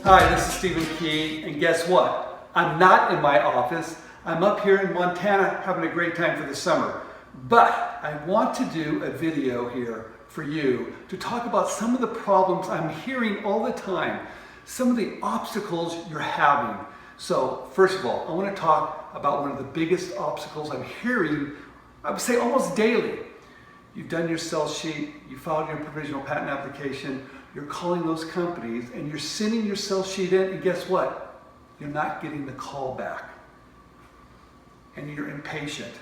Hi, this is Stephen Key, and guess what? I'm not in my office. I'm up here in Montana having a great time for the summer. But I want to do a video here for you to talk about some of the problems I'm hearing all the time, some of the obstacles you're having. So first of all, I want to talk about one of the biggest obstacles I'm hearing, I would say almost daily. You've done your sales sheet, you filed your provisional patent application, you're calling those companies and you're sending your sales sheet in, and guess what? You're not getting the call back. And you're impatient.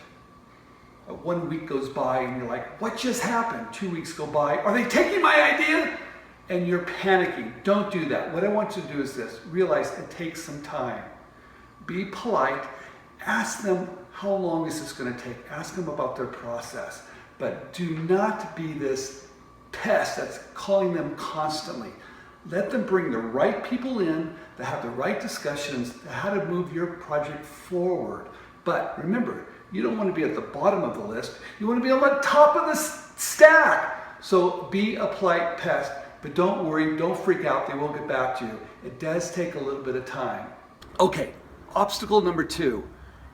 1 week goes by and you're like, what just happened? 2 weeks go by, are they taking my idea? And you're panicking. Don't do that. What I want you to do is this, realize it takes some time. Be polite, ask them how long is this going to take, ask them about their process, but do not be this pest that's calling them constantly. Let them bring the right people in that have the right discussions, how to move your project forward. But remember, you don't want to be at the bottom of the list. You want to be on the top of the stack. So be a polite pest, but don't worry, don't freak out. They will get back to you. It does take a little bit of time. Okay, obstacle number 2.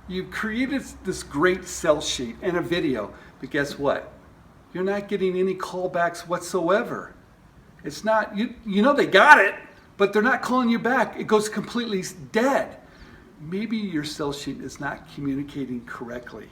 You've created this great sales sheet and a video, but guess what? You're not getting any callbacks whatsoever. It's not, you know they got it, but they're not calling you back. It goes completely dead. Maybe your sales sheet is not communicating correctly.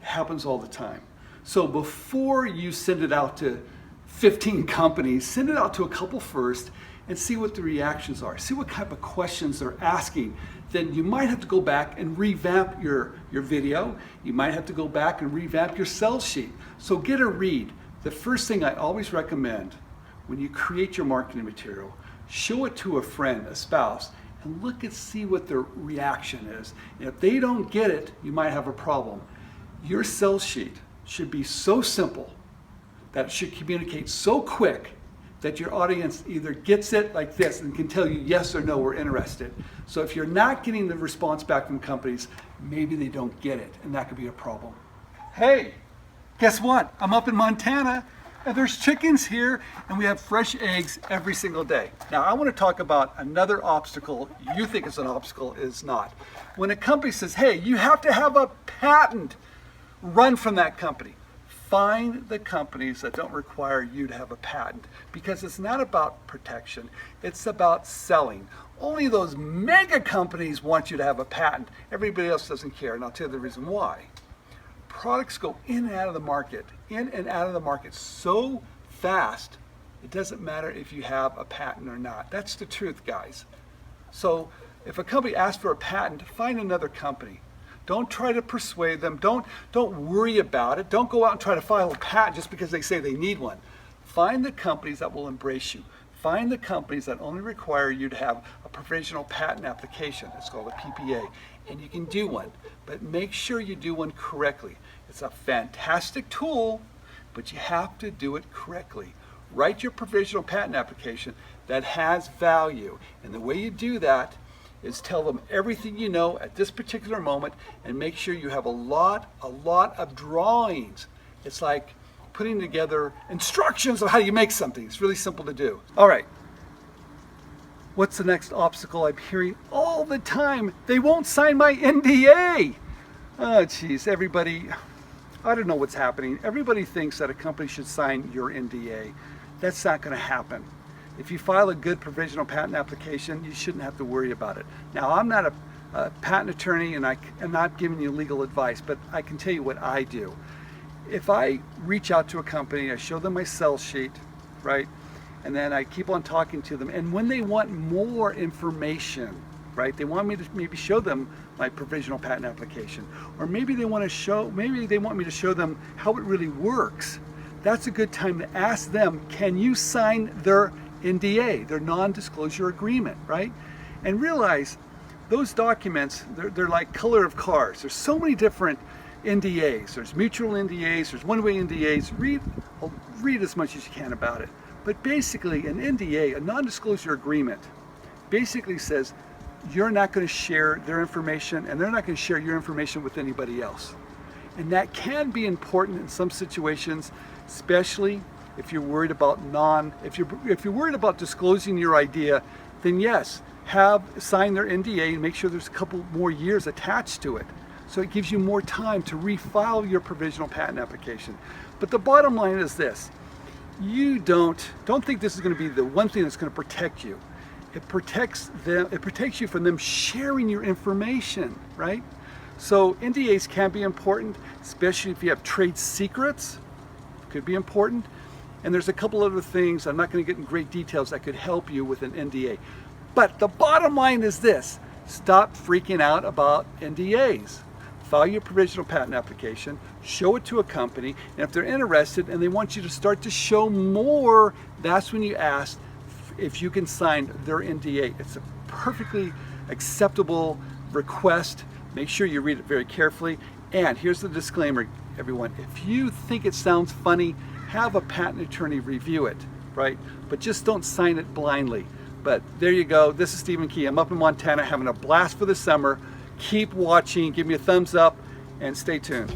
It happens all the time. So before you send it out to 15 companies, send it out to a couple first and see what the reactions are. See what type of questions they're asking. Then you might have to go back and revamp your video. You might have to go back and revamp your sales sheet. So get a read. The first thing I always recommend when you create your marketing material, show it to a friend, a spouse, and look and see what their reaction is. And if they don't get it, you might have a problem. Your sales sheet should be so simple that it should communicate so quick that your audience either gets it like this and can tell you yes or no, we're interested. So if you're not getting the response back from companies, maybe they don't get it, and that could be a problem. Hey, guess what? I'm up in Montana, and there's chickens here, and we have fresh eggs every single day. Now, I want to talk about another obstacle you think is an obstacle, is not. When a company says, hey, you have to have a patent, run from that company. Find the companies that don't require you to have a patent, because it's not about protection, it's about selling. Only those mega companies want you to have a patent. Everybody else doesn't care, and I'll tell you the reason why. Products go in and out of the market so fast, it doesn't matter if you have a patent or not. That's the truth, guys. So if a company asks for a patent, find another company. Don't try to persuade them. Don't worry about it. Don't go out and try to file a patent just because they say they need one. Find the companies that will embrace you. Find the companies that only require you to have a provisional patent application. It's called a PPA. And you can do one, but make sure you do one correctly. It's a fantastic tool, but you have to do it correctly. Write your provisional patent application that has value. And the way you do that is tell them everything you know at this particular moment, and make sure you have a lot of drawings. It's like putting together instructions of how you make something. It's really simple to do. All right. What's the next obstacle I'm hearing all the time? They won't sign my NDA. Oh, geez, everybody, I don't know what's happening. Everybody thinks that a company should sign your NDA. That's not going to happen. If you file a good provisional patent application, you shouldn't have to worry about it. Now, I'm not a patent attorney, and I'm not giving you legal advice, but I can tell you what I do. If I reach out to a company, I show them my sales sheet, right? And then I keep on talking to them. And when they want more information, right? They want me to maybe show them my provisional patent application, or maybe they want me to show them how it really works. That's a good time to ask them, can you sign their NDA, their non-disclosure agreement, right? And realize those documents, they're like color of cars. There's so many different NDAs. There's mutual NDAs, there's one-way NDAs. Read as much as you can about it. But basically, an NDA, a non-disclosure agreement, basically says you're not going to share their information, and they're not going to share your information with anybody else. And that can be important in some situations, especially if you're worried about if you're worried about disclosing your idea, then yes, sign their NDA and make sure there's a couple more years attached to it. So it gives you more time to refile your provisional patent application. But the bottom line is this: you don't think this is going to be the one thing that's going to protect you. It protects them. It protects you from them sharing your information, right? So NDAs can be important, especially if you have trade secrets. Could be important. And there's a couple other things, I'm not going to get in great details, that could help you with an NDA. But the bottom line is this: stop freaking out about NDAs. File your provisional patent application, show it to a company, and if they're interested and they want you to start to show more, that's when you ask if you can sign their NDA. It's a perfectly acceptable request. Make sure you read it very carefully. And here's the disclaimer, everyone. If you think it sounds funny, have a patent attorney review it, right? But just don't sign it blindly. But there you go. This is Stephen Key. I'm up in Montana having a blast for the summer. Keep watching, give me a thumbs up, and stay tuned.